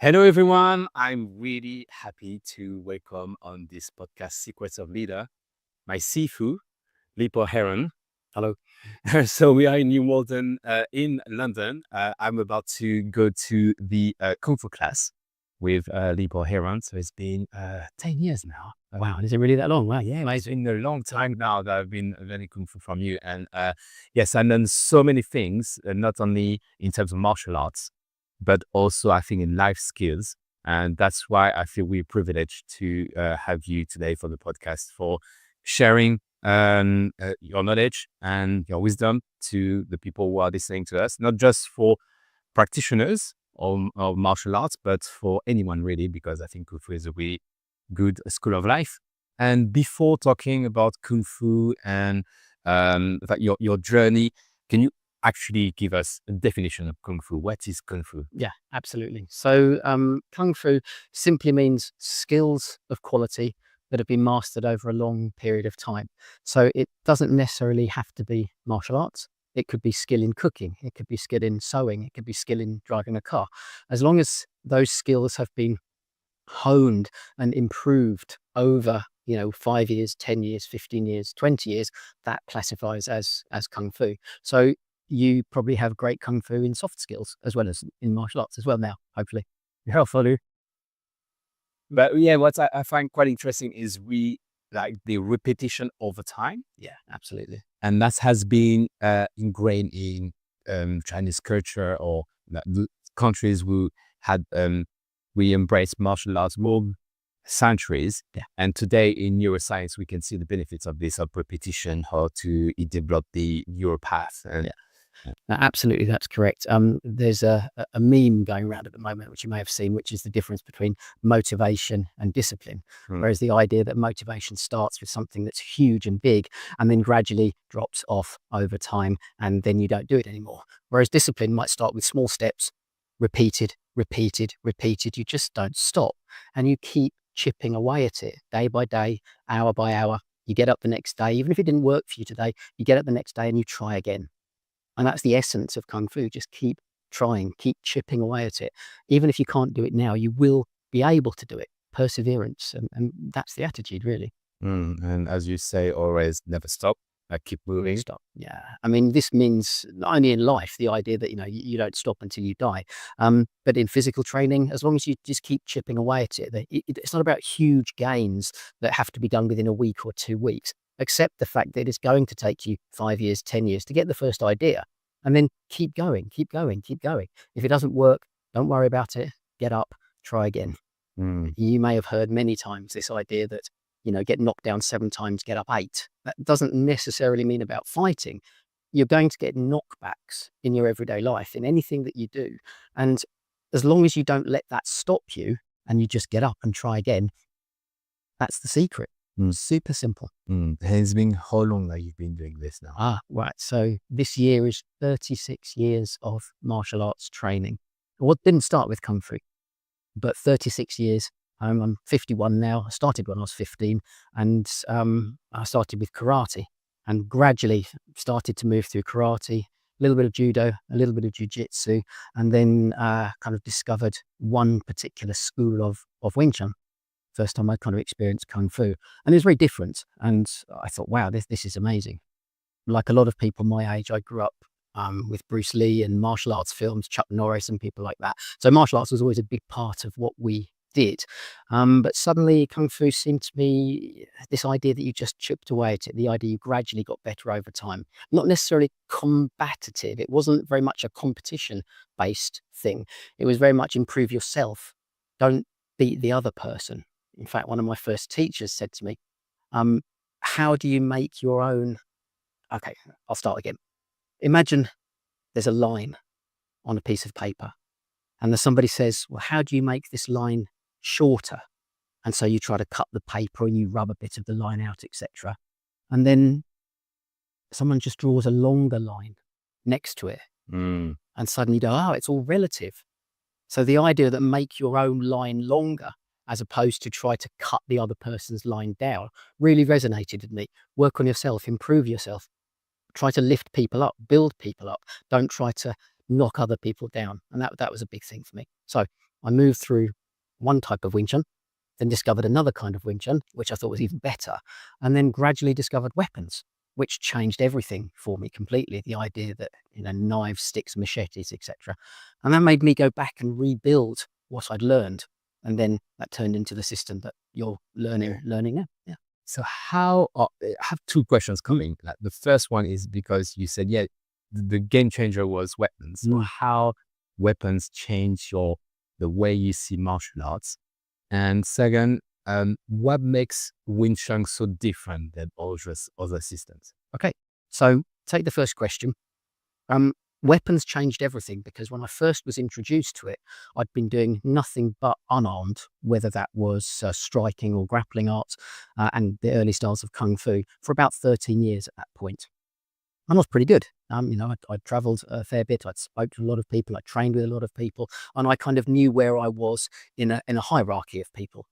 Hello, everyone. I'm really happy to welcome on this podcast, Secrets of Leader, my Sifu, Lee Paul Heron. Hello. So we are in New Malden, in London. I'm about to go to the Kung Fu class with Lee Paul Heron. So it's been 10 years now. Wow, is it really that long? Wow, Yeah, it's been a long time now that I've been learning Kung Fu from you. And yes, I learned so many things, not only in terms of martial arts, but also I think in life skills. And that's why I feel we're privileged to have you today for the podcast for sharing your knowledge and your wisdom to the people who are listening to us, not just for practitioners of martial arts, but for anyone really, because I think Kung Fu is a really good school of life. And before talking about Kung Fu and your journey, can you actually give us a definition of Kung Fu? What is Kung Fu? Yeah, absolutely. So Kung Fu simply means skills of quality that have been mastered over a long period of time. So it doesn't necessarily have to be martial arts. It could be skill in cooking. It could be skill in sewing. It could be skill in driving a car. As long as those skills have been honed and improved over 5 years, 10 years, 15 years, 20 years, that classifies as Kung Fu. So you probably have great Kung Fu in soft skills as well as in martial arts as well now, hopefully. Yeah, follow. But yeah, what I find quite interesting is like the repetition over time. Yeah, absolutely. And that has been ingrained in Chinese culture or the countries who had we embrace martial arts more centuries. Yeah. And today in neuroscience, we can see the benefits of this, of repetition, how to develop the neural path. And Yeah. Absolutely, that's correct. There's a meme going around at the moment, which you may have seen, which is the difference between motivation and discipline. Whereas the idea that motivation starts with something that's huge and big and then gradually drops off over time and then you don't do it anymore. Whereas discipline might start with small steps, repeated. You just don't stop and you keep chipping away at it day by day, hour by hour. You get up the next day, even if it didn't work for you today, you get up the next day and you try again. And that's the essence of Kung Fu. Just keep trying, keep chipping away at it. Even if you can't do it now, you will be able to do it. Perseverance. And that's the attitude, really. And as you say, always never stop. Keep moving. Stop. Yeah. I mean, this means not only in life, the idea that, you don't stop until you die, but in physical training, as long as you just keep chipping away at it, it's not about huge gains that have to be done within a week or 2 weeks. Accept the fact that it's going to take you 5 years, 10 years to get the first idea and then keep going. If it doesn't work, don't worry about it. Get up, try again. You may have heard many times this idea that, get knocked down 7 times, get up 8. That doesn't necessarily mean about fighting. You're going to get knockbacks in your everyday life, in anything that you do. And as long as you don't let that stop you and you just get up and try again, that's the secret. Super simple. It's been how long that you've been doing this now? Right. So this year is 36 years of martial arts training. Well, it didn't start with Kung Fu, but 36 years. I'm 51 now. I started when I was 15 and I started with karate and gradually started to move through karate, a little bit of judo, a little bit of jiu-jitsu, and then kind of discovered one particular school of Wing Chun. First time I kind of experienced Kung Fu. And it was very different. And I thought, wow, this is amazing. Like a lot of people my age, I grew up with Bruce Lee and martial arts films, Chuck Norris and people like that. So martial arts was always a big part of what we did. But suddenly Kung Fu seemed to me this idea that you just chipped away at it, the idea you gradually got better over time. Not necessarily combative. It wasn't very much a competition-based thing. It was very much improve yourself. Don't beat the other person. In fact, one of my first teachers said to me, how do you make your own? Okay, I'll start again. Imagine there's a line on a piece of paper and then somebody says, well, how do you make this line shorter? And so you try to cut the paper and you rub a bit of the line out, etc. And then someone just draws a longer line next to it. And suddenly you go, oh, it's all relative. So the idea that make your own line longer as opposed to try to cut the other person's line down really resonated with me. Work on yourself, improve yourself, try to lift people up, build people up. Don't try to knock other people down. And that was a big thing for me. So I moved through one type of Wing Chun, then discovered another kind of Wing Chun, which I thought was even better, and then gradually discovered weapons, which changed everything for me completely. The idea that, knives, sticks, machetes, etc. And that made me go back and rebuild what I'd learned. And then that turned into the system that you're learning now. Yeah. So I have two questions coming. Like the first one is because you said, yeah, the game changer was weapons. So how weapons change the way you see martial arts? And second, what makes Wing Chun so different than other systems? Okay. So take the first question. Weapons changed everything because when I first was introduced to it, I'd been doing nothing but unarmed, whether that was striking or grappling arts and the early styles of Kung Fu for about 13 years at that point. And I was pretty good. I'd traveled a fair bit. I'd spoke to a lot of people. I trained with a lot of people, and I kind of knew where I was in a hierarchy of people.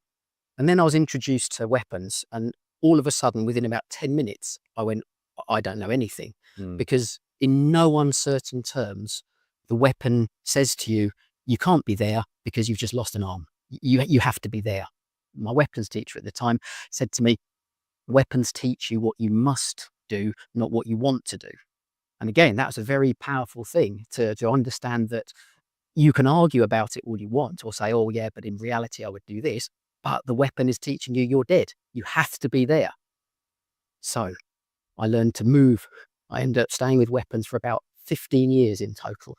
And then I was introduced to weapons, and all of a sudden, within about 10 minutes, I went, I don't know anything. Because in no uncertain terms, the weapon says to you, you can't be there because you've just lost an arm. You have to be there. My weapons teacher at the time said to me, weapons teach you what you must do, not what you want to do. And again, that's a very powerful thing to understand that you can argue about it all you want or say, oh yeah, but in reality, I would do this. But the weapon is teaching you you're dead. You have to be there. So I learned to move. I ended up staying with weapons for about 15 years in total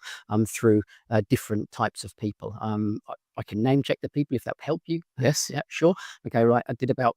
through different types of people. I can name check the people if that will help you. Yes. Yeah, sure. Okay, right. I did about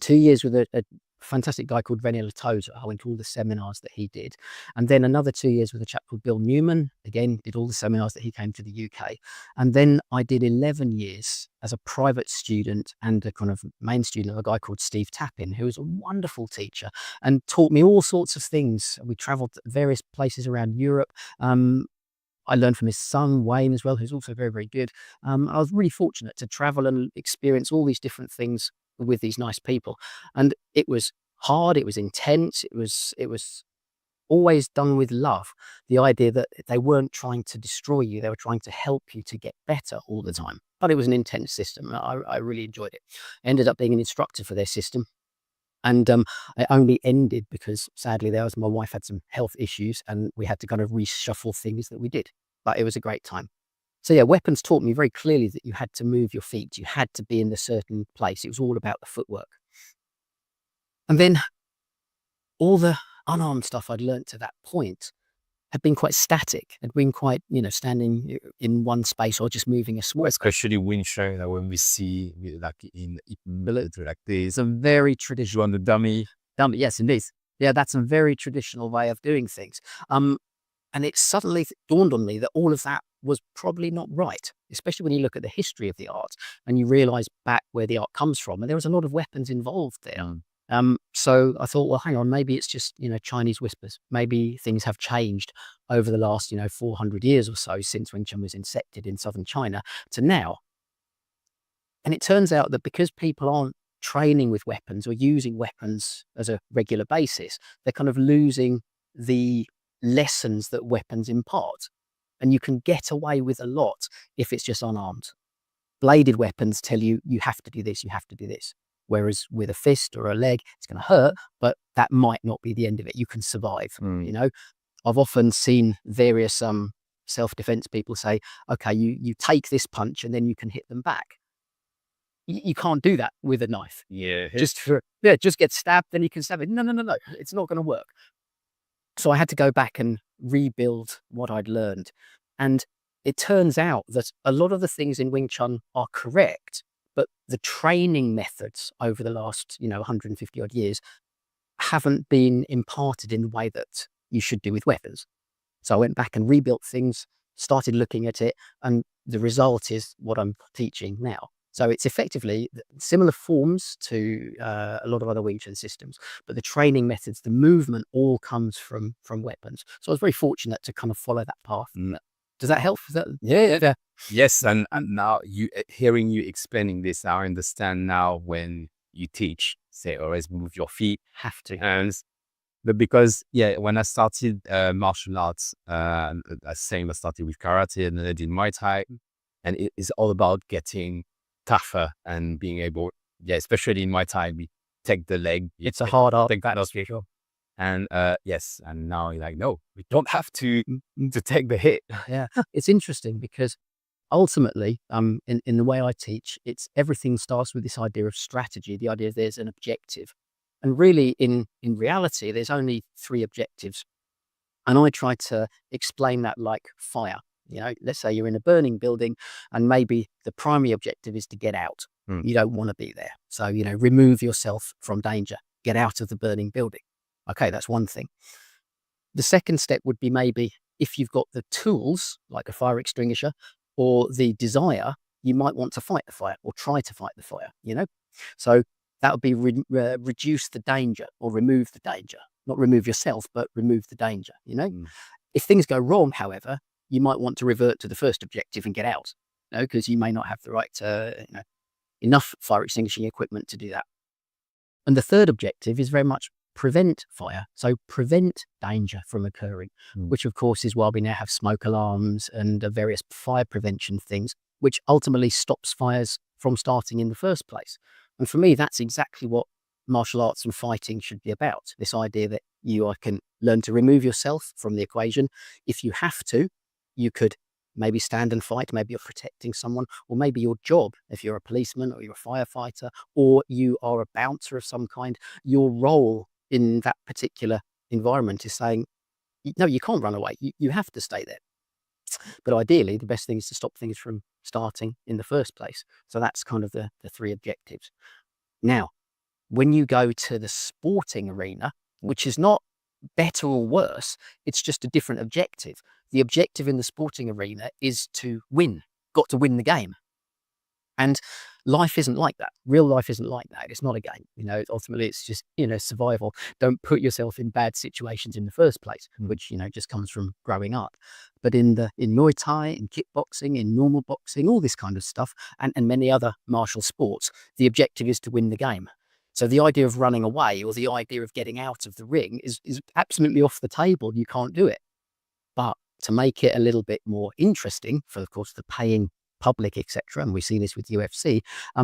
2 years with a fantastic guy called René Latoza. I went to all the seminars that he did. And then another 2 years with a chap called Bill Newman. Again, did all the seminars that he came to the UK. And then I did 11 years as a private student and a kind of main student of a guy called Steve Tappin, who was a wonderful teacher and taught me all sorts of things. We traveled to various places around Europe. I learned from his son, Wayne, as well, who's also very, very good. I was really fortunate to travel and experience all these different things with these nice people. And it was hard, it was intense, it was always done with love. The idea that they weren't trying to destroy you, they were trying to help you to get better all the time. But it was an intense system. I really enjoyed it. I ended up being an instructor for their system. And it only ended because sadly my wife had some health issues and we had to kind of reshuffle things that we did. But it was a great time. So yeah, weapons taught me very clearly that you had to move your feet. You had to be in a certain place. It was all about the footwork. And then all the unarmed stuff I'd learnt to that point had been quite static, had been quite, standing in one space or just moving a small. Especially Wing Chun, when we see like in military, like this, It's a very you traditional on the dummy. Yes, indeed. Yeah, that's a very traditional way of doing things. And it suddenly dawned on me that all of that was probably not right, especially when you look at the history of the art and you realize back where the art comes from. And there was a lot of weapons involved there. So I thought, well, hang on, maybe it's just, Chinese whispers. Maybe things have changed over the last, 400 years or so since Wing Chun was incepted in southern China to now. And it turns out that because people aren't training with weapons or using weapons as a regular basis, they're kind of losing the lessons that weapons impart. And you can get away with a lot if it's just unarmed. Bladed weapons tell you, you have to do this, you have to do this. Whereas with a fist or a leg, it's going to hurt, but that might not be the end of it. You can survive, I've often seen various self-defense people say, okay, you take this punch and then you can hit them back. You can't do that with a knife. Yeah. Just get stabbed, then you can stab it. No, it's not going to work. So I had to go back and rebuild what I'd learned. And it turns out that a lot of the things in Wing Chun are correct, but the training methods over the last, 150 odd years haven't been imparted in the way that you should do with weapons. So I went back and rebuilt things, started looking at it, and the result is what I'm teaching now. So it's effectively similar forms to a lot of other Wing Chun systems, but the training methods, the movement all comes from weapons. So I was very fortunate to kind of follow that path. Does that help? Yeah. Yes, and now hearing you explaining this, I understand now when you teach, say, always move your feet. Have to. But because, when I started martial arts, I started with karate and then I did Muay Thai. and it is all about getting tougher and being able, especially in my time, we take the leg. It's a hard art. Take that off. And yes, and now you're like, no, we don't have to take the hit. Yeah, it's interesting because ultimately, in the way I teach, it's everything starts with this idea of strategy, the idea there's an objective. And really, in reality, there's only 3 objectives. And I try to explain that like fire. Let's say you're in a burning building and maybe the primary objective is to get out. You don't want to be there. So, remove yourself from danger, get out of the burning building. Okay, that's one thing. The second step would be maybe if you've got the tools, like a fire extinguisher, or the desire, you might want to fight the fire or try to fight the fire, So that would be reduce the danger or remove the danger. Not remove yourself, but remove the danger, If things go wrong, however, you might want to revert to the first objective and get out, because you may not have the right, enough fire extinguishing equipment to do that. And the third objective is very much prevent fire. So prevent danger from occurring, which of course is why we now have smoke alarms and various fire prevention things, which ultimately stops fires from starting in the first place. And for me, that's exactly what martial arts and fighting should be about. This idea that you can learn to remove yourself from the equation. If you have to, you could maybe stand and fight. Maybe you're protecting someone, or maybe your job, if you're a policeman or you're a firefighter, or you are a bouncer of some kind, your role in that particular environment is saying, no, you can't run away. You have to stay there. But ideally, the best thing is to stop things from starting in the first place. So that's kind of the 3 objectives. Now, when you go to the sporting arena, which is not better or worse, it's just a different objective. The objective in the sporting arena is to win, got to win the game. And life isn't like that. Real life isn't like that. It's not a game. Ultimately it's just, survival. Don't put yourself in bad situations in the first place, which, just comes from growing up. But in Muay Thai, in kickboxing, in normal boxing, all this kind of stuff, and many other martial sports, the objective is to win the game. So the idea of running away or the idea of getting out of the ring is absolutely off the table. You can't do it. But to make it a little bit more interesting for, of course, the paying public, etc., and we see this with UFC,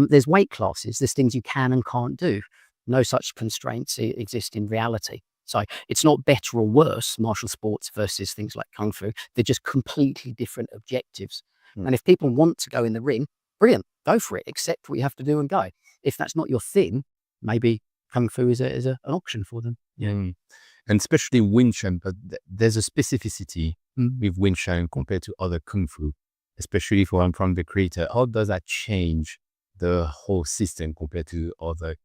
there's weight classes, there's things you can and can't do. No such constraints exist in reality. So it's not better or worse, martial sports versus things like Kung Fu. They're just completely different objectives. And if people want to go in the ring, brilliant, go for it, accept what you have to do and go. If that's not your thing, maybe Kung Fu is an option for them. And especially Wing Chun, but there's a specificity with Wing Chun compared to other Kung Fu, especially from the creator. How does that change the whole system compared to other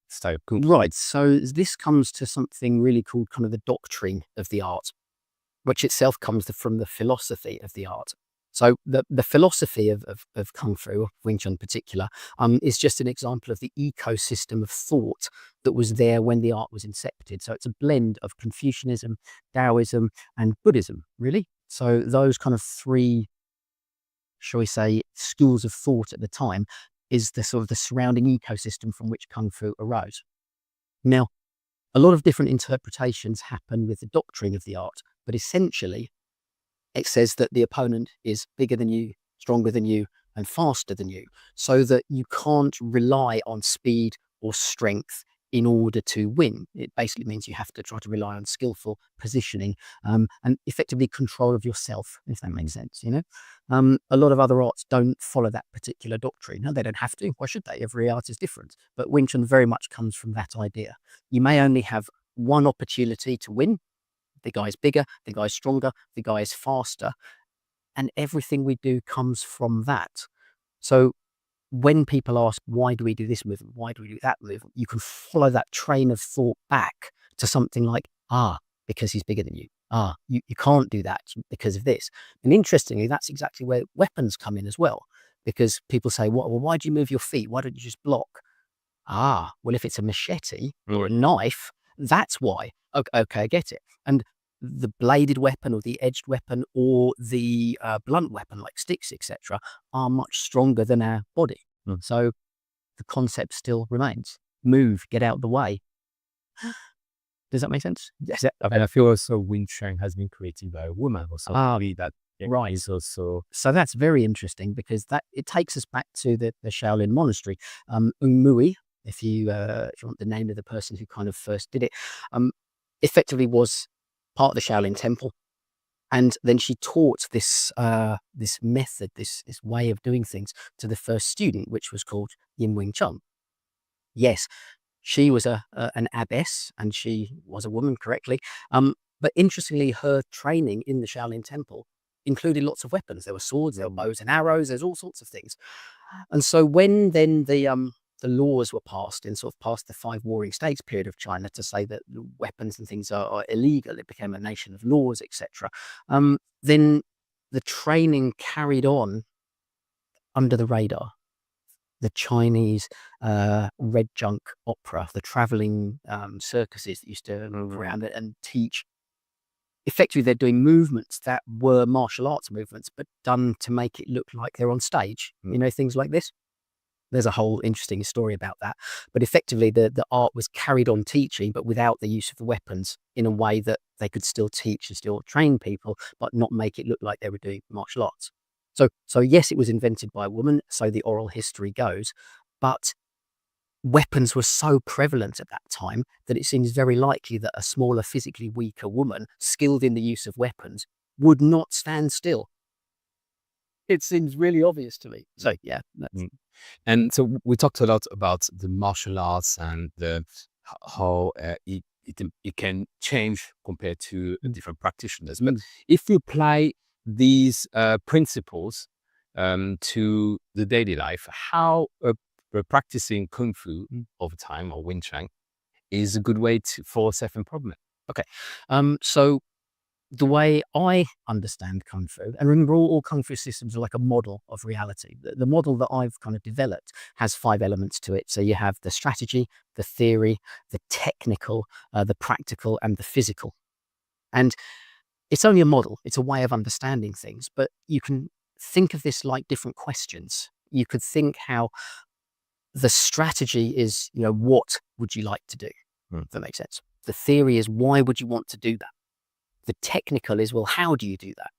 style of Kung Fu? Right. So this comes to something really called kind of the doctrine of the art, which itself comes from the philosophy of the art. So the philosophy of Kung Fu, Wing Chun in particular, is just an example of the ecosystem of thought that was there when the art was incepted. So it's a blend of Confucianism, Taoism, and Buddhism, really. So those kind of 3, shall we say, schools of thought at the time is the sort of the surrounding ecosystem from which Kung Fu arose. Now, a lot of different interpretations happen with the doctrine of the art, but essentially it says that the opponent is bigger than you, stronger than you, and faster than you, so that you can't rely on speed or strength in order to win. It basically means you have to try to rely on skillful positioning and effectively control of yourself, if that makes sense. A lot of other arts don't follow that particular doctrine. No, they don't have to. Why should they? Every art is different. But Wing Chun very much comes from that idea. You may only have one opportunity to win. The guy's bigger, the guy's stronger, the guy is faster. And everything we do comes from that. So when people ask, why do we do this movement? Why do we do that movement? You can follow that train of thought back to something like, because he's bigger than you. You can't do that because of this. And interestingly, that's exactly where weapons come in as well. Because people say, well, why do you move your feet? Why don't you just block? Well, if it's a machete or a knife, that's why. Okay, I get it. And the bladed weapon or the edged weapon or the blunt weapon like sticks, etc., are much stronger than our body. So the concept still remains. Move, get out the way. Does that make sense? Yes. And I feel also Wing Chun has been created by a woman also. That Right. is also So that's very interesting because it takes us back to the Shaolin monastery. Mui, if you want the name of the person who kind of first did it, um, effectively was part of the Shaolin temple. And then she taught this method, this way of doing things to the first student, which was called Wing Chun. Yes, she was an abbess, and she was a woman, correctly. But interestingly, her training in the Shaolin Temple included lots of weapons. There were swords, there were bows and arrows, there's all sorts of things. And so when then the laws were passed in sort of past the 5 warring states period of China to say that weapons and things are illegal, it became a nation of laws, etc. Then the training carried on under the radar. The Chinese red junk opera, the traveling circuses that used to move around and teach. Effectively, they're doing movements that were martial arts movements, but done to make it look like they're on stage. You know, things like this. There's a whole interesting story about that. But effectively, the art was carried on teaching, but without the use of the weapons, in a way that they could still teach and still train people, but not make it look like they were doing martial arts. So yes, it was invented by a woman, so the oral history goes, but weapons were so prevalent at that time that it seems very likely that a smaller, physically weaker woman, skilled in the use of weapons, would not stand still. It seems really obvious to me. So yeah. And so we talked a lot about the martial arts and how it can change compared to different practitioners. But if you apply these principles to the daily life, how practicing Kung Fu over time or Wing Chun is a good way for self-improvement? Okay. So the way I understand Kung Fu, and remember all Kung Fu systems are like a model of reality. The model that I've kind of developed has 5 elements to it. So you have the strategy, the theory, the technical, the practical, and the physical. And it's only a model. It's a way of understanding things, but you can think of this like different questions. You could think how the strategy is, what would you like to do? If that makes sense. The theory is, why would you want to do that? The technical is, well, how do you do that?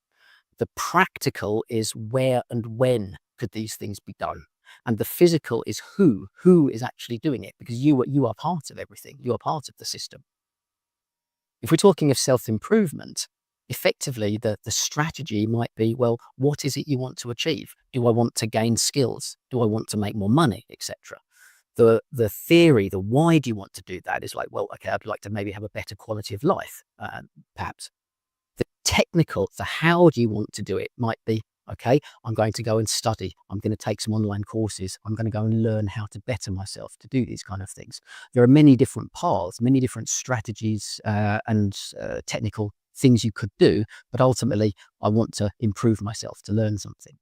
The practical is, where and when could these things be done? And the physical is who is actually doing it, because you are part of everything. You are part of the system. If we're talking of self-improvement, effectively the strategy might be, well, what is it you want to achieve? Do I want to gain skills? Do I want to make more money, etc.? The theory, the why do you want to do that is like, well, okay, I'd like to maybe have a better quality of life, perhaps. The technical, the how do you want to do it might be, okay, I'm going to go and study. I'm going to take some online courses. I'm going to go and learn how to better myself to do these kind of things. There are many different paths, many different strategies and technical things you could do, but ultimately I want to improve myself, to learn something.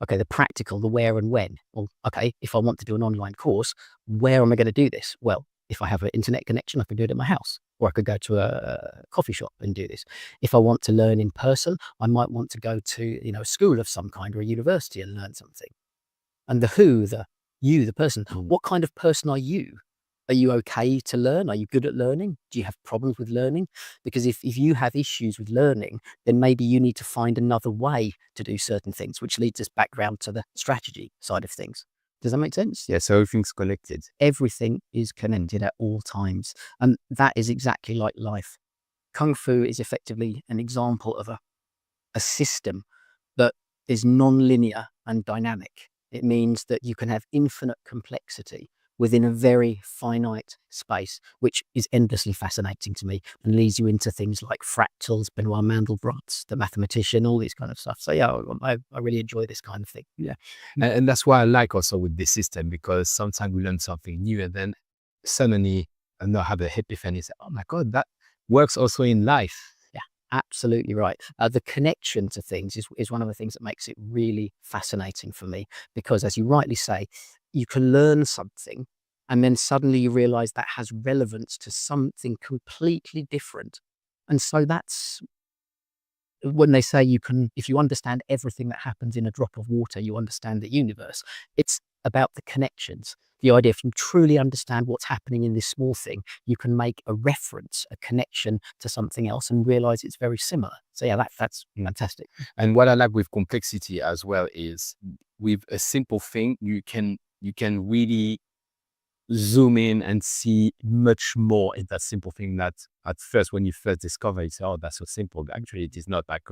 Okay, the practical, the where and when. Well, okay, if I want to do an online course, where am I going to do this? Well, if I have an internet connection, I can do it at my house, or I could go to a coffee shop and do this. If I want to learn in person, I might want to go to, a school of some kind or a university and learn something. And the who, the person, what kind of person are you? Are you okay to learn? Are you good at learning? Do you have problems with learning? Because if you have issues with learning, then maybe you need to find another way to do certain things, which leads us back round to the strategy side of things. Does that make sense? Yeah, so everything's connected. Everything is connected at all times. And that is exactly like life. Kung Fu is effectively an example of a system that is non-linear and dynamic. It means that you can have infinite complexity within a very finite space, which is endlessly fascinating to me and leads you into things like fractals, Benoit Mandelbrot, the mathematician, all these kind of stuff. So yeah, I really enjoy this kind of thing. Yeah. And that's why I like also with this system, because sometimes we learn something new and then suddenly have a epiphany, say, oh my God, that works also in life. Absolutely right. The connection to things is one of the things that makes it really fascinating for me, because as you rightly say, you can learn something and then suddenly you realize that has relevance to something completely different. And so that's when they say if you understand everything that happens in a drop of water, you understand the universe. It's about the connections. the idea, if you truly understand what's happening in this small thing, you can make a reference, a connection to something else and realize it's very similar. So yeah, that's fantastic. And what I like with complexity as well is with a simple thing, you can really zoom in and see much more in that simple thing that at first, when you first discover it, you say, oh, that's so simple. But actually, it is not. Like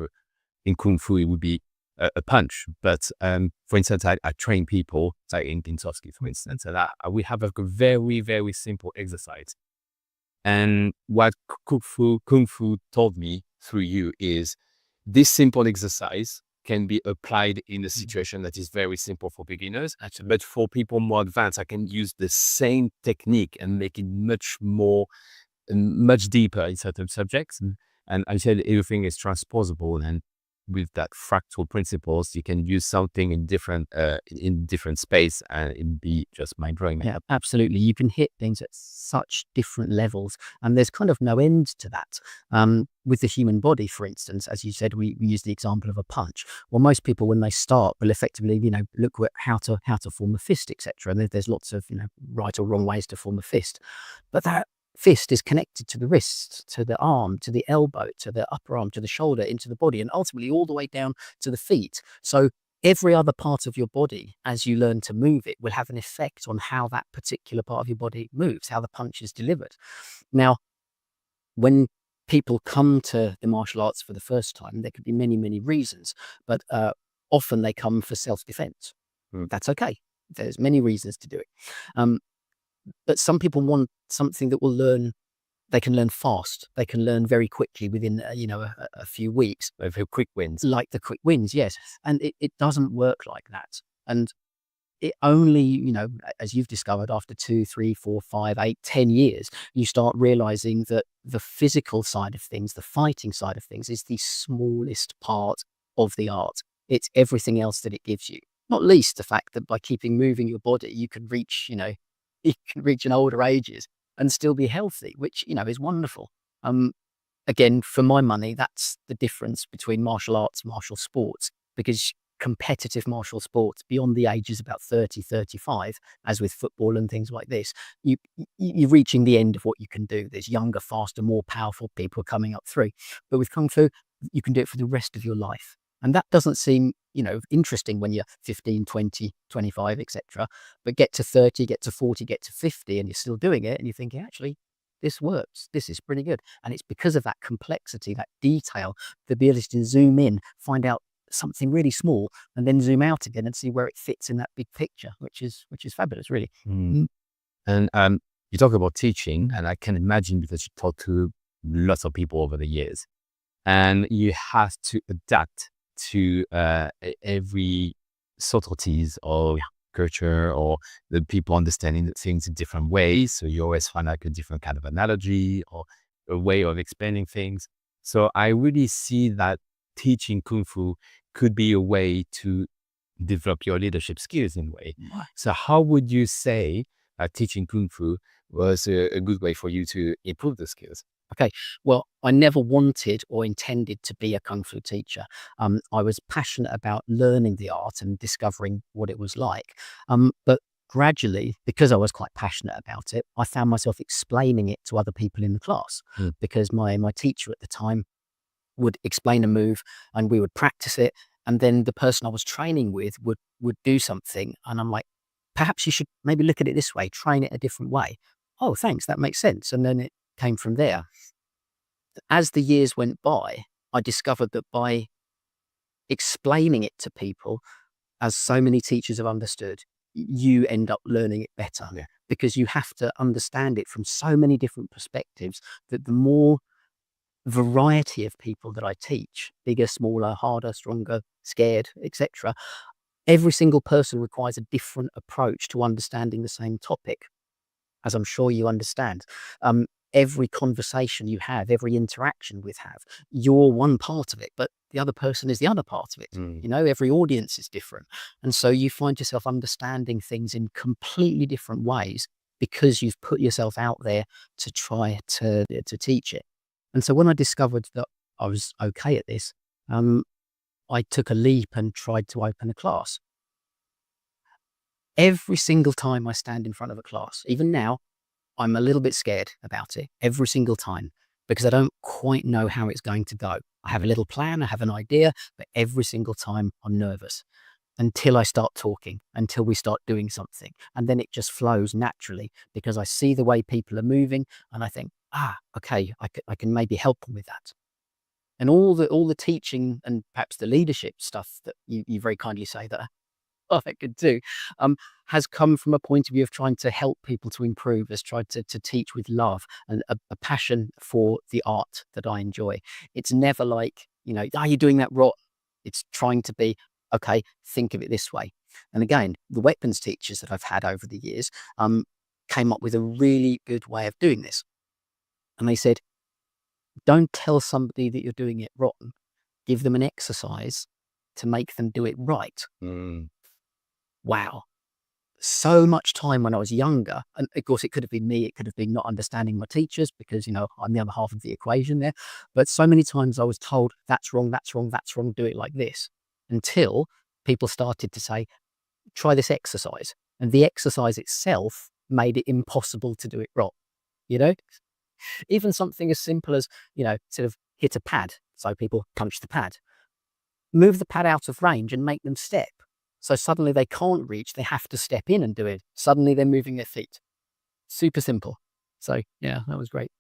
in Kung Fu, it would be a punch. But for instance, I train people, like in Soski, for instance, and we have a very, very simple exercise. And what Kung Fu told me through you is this simple exercise can be applied in a situation that is very simple for beginners. Absolutely. But for people more advanced, I can use the same technique and make it much more, much deeper in certain subjects. And I said everything is transposable, and with that fractal principles, you can use something in different space, and it be just mind blowing. Yeah, absolutely. You can hit things at such different levels, and there's kind of no end to that. With the human body, for instance, as you said, we use the example of a punch. Well, most people, when they start, will effectively, look at how to form a fist, etc. And there's lots of, right or wrong ways to form a fist, but that fist is connected to the wrist, to the arm, to the elbow, to the upper arm, to the shoulder, into the body, and ultimately all the way down to the feet. So every other part of your body, as you learn to move it, will have an effect on how that particular part of your body moves, how the punch is delivered. Now, when people come to the martial arts for the first time, there could be many, many reasons, but often they come for self-defense. That's okay. There's many reasons to do it. But some people want something that they can learn fast. They can learn very quickly within, a few weeks. With quick wins. Like the quick wins, yes. And it doesn't work like that. And it only, as you've discovered, after 2, 3, 4, 5, 8, 10 years, you start realizing that the physical side of things, the fighting side of things, is the smallest part of the art. It's everything else that it gives you. Not least the fact that by keeping moving your body, you can reach, you can reach an older ages and still be healthy, which, is wonderful. Again, for my money, that's the difference between martial arts, martial sports, because competitive martial sports beyond the ages about 30, 35, as with football and things like this, you're reaching the end of what you can do. There's younger, faster, more powerful people coming up through. But with Kung Fu, you can do it for the rest of your life. And that doesn't seem, interesting when you're 15, 20, 25, etc. But get to 30, get to 40, get to 50, and you're still doing it, and you're thinking, actually, this works. This is pretty good. And it's because of that complexity, that detail, the ability to zoom in, find out something really small, and then zoom out again and see where it fits in that big picture, which is fabulous, really. And you talk about teaching, and I can imagine, because you talk to lots of people over the years, and you have to adapt to every subtleties of culture, or the people understanding things in different ways. So you always find like a different kind of analogy or a way of explaining things. So I really see that teaching Kung Fu could be a way to develop your leadership skills in a way. So how would you say teaching Kung Fu was a good way for you to improve the skills? Okay, well, I never wanted or intended to be a Kung Fu teacher. I was passionate about learning the art and discovering what it was like. But gradually, because I was quite passionate about it, I found myself explaining it to other people in the class, because my teacher at the time would explain a move and we would practice it. And then the person I was training with would do something. And I'm like, perhaps you should maybe look at it this way, train it a different way. Oh, thanks, that makes sense. And then it came from there. As the years went by, I discovered that by explaining it to people, as so many teachers have understood, you end up learning it better, because you have to understand it from so many different perspectives, that the more variety of people that I teach, bigger, smaller, harder, stronger, scared, etc., every single person requires a different approach to understanding the same topic, as I'm sure you understand. Every conversation you have, every interaction we have, you're one part of it, but the other person is the other part of it. Every audience is different. And so you find yourself understanding things in completely different ways, because you've put yourself out there to try to teach it. And so when I discovered that I was okay at this, I took a leap and tried to open a class. Every single time I stand in front of a class, even now, I'm a little bit scared about it every single time because I don't quite know how it's going to go. I have a little plan, I have an idea, but every single time I'm nervous until I start talking, until we start doing something. And then it just flows naturally because I see the way people are moving and I think, okay, I can maybe help them with that. And all the teaching and perhaps the leadership stuff that you very kindly say that I could do, has come from a point of view of trying to help people to improve, has tried to teach with love and a passion for the art that I enjoy. It's never like, you're doing that rot. It's trying to be, okay, think of it this way. And again, the weapons teachers that I've had over the years came up with a really good way of doing this. And they said, don't tell somebody that you're doing it wrong. Give them an exercise to make them do it right. Mm. Wow. So much time when I was younger, and of course it could have been me, it could have been not understanding my teachers because, I'm the other half of the equation there. But so many times I was told, that's wrong, that's wrong, that's wrong, do it like this. Until people started to say, try this exercise. And the exercise itself made it impossible to do it wrong. Even something as simple as, sort of hit a pad. So people punch the pad. Move the pad out of range and make them step. So suddenly they can't reach, they have to step in and do it. Suddenly they're moving their feet. Super simple. So yeah, that was great.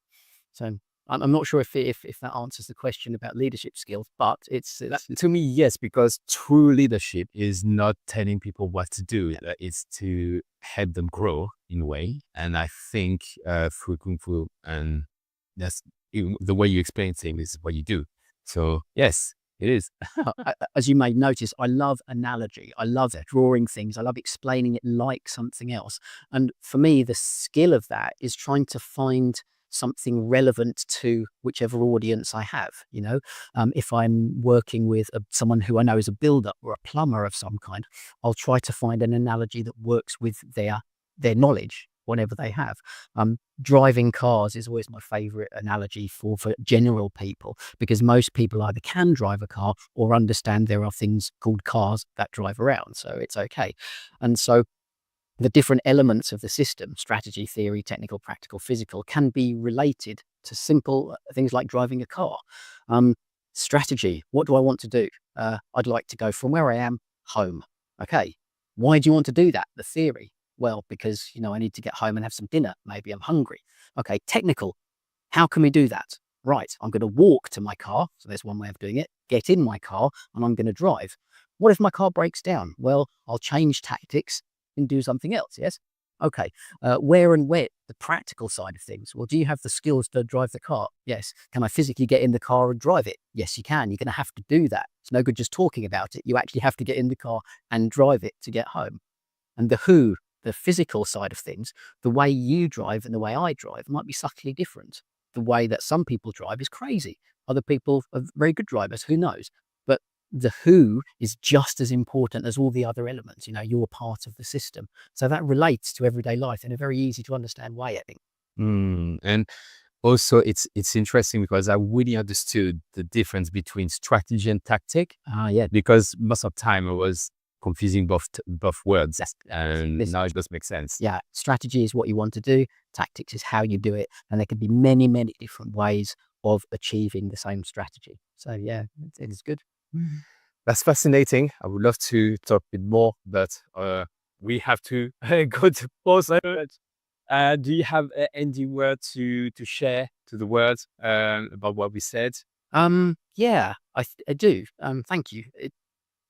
So I'm not sure if that answers the question about leadership skills, but it's To me, yes, because true leadership is not telling people what to do. It's to help them grow in a way. And I think through Kung Fu, and that's the way you explain things is what you do. So yes, it is. As you may notice, I love analogy. I love drawing things. I love explaining it like something else. And for me, the skill of that is trying to find something relevant to whichever audience I have. If I'm working with someone who I know is a builder or a plumber of some kind, I'll try to find an analogy that works with their knowledge, whatever they have. Driving cars is always my favorite analogy for general people, because most people either can drive a car or understand there are things called cars that drive around. So it's okay. And so the different elements of the system, strategy, theory, technical, practical, physical, can be related to simple things like driving a car. Strategy, what do I want to do? I'd like to go from where I am home. Okay. Why do you want to do that? The theory. Well, because, I need to get home and have some dinner. Maybe I'm hungry. Okay. Technical. How can we do that? Right. I'm going to walk to my car. So there's one way of doing it. Get in my car and I'm going to drive. What if my car breaks down? Well, I'll change tactics and do something else. Yes. Okay. Where and where? The practical side of things. Well, do you have the skills to drive the car? Yes. Can I physically get in the car and drive it? Yes, you can. You're going to have to do that. It's no good just talking about it. You actually have to get in the car and drive it to get home. And the physical side of things, the way you drive and the way I drive might be subtly different. The way that some people drive is crazy. Other people are very good drivers. Who knows? But the who is just as important as all the other elements. You're part of the system. So that relates to everyday life in a very easy to understand way, I think. And also, it's interesting because I really understood the difference between strategy and tactic. Yeah. Because most of the time I was confusing both words, Yes. and now it does make sense. Yeah. Strategy is what you want to do. Tactics is how you do it. And there can be many, many different ways of achieving the same strategy. So yeah, it is good. That's fascinating. I would love to talk a bit more, but we have to go to pause. Do you have any word to share to the world about what we said? Yeah, I do. Thank you.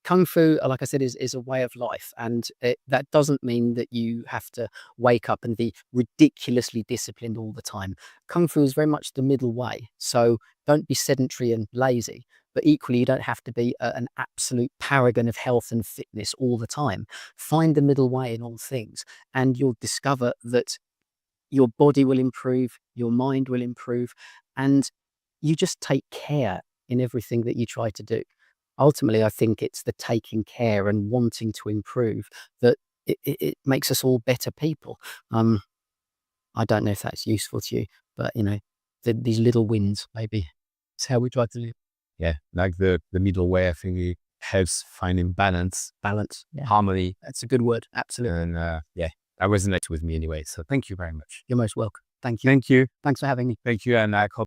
Kung Fu, like I said, is a way of life. And that doesn't mean that you have to wake up and be ridiculously disciplined all the time. Kung Fu is very much the middle way. So don't be sedentary and lazy. But equally, you don't have to be an absolute paragon of health and fitness all the time. Find the middle way in all things, and you'll discover that your body will improve, your mind will improve, and you just take care in everything that you try to do. Ultimately, I think it's the taking care and wanting to improve that it makes us all better people. I don't know if that's useful to you, but these little wins, maybe it's how we try to live. Yeah, like the middle way. I think helps finding balance, Yeah. harmony, That's a good word. Absolutely. and that resonates with me anyway. So thank you very much. You're most welcome. Thank you. Thank you. Thanks for having me. Thank you. And I hope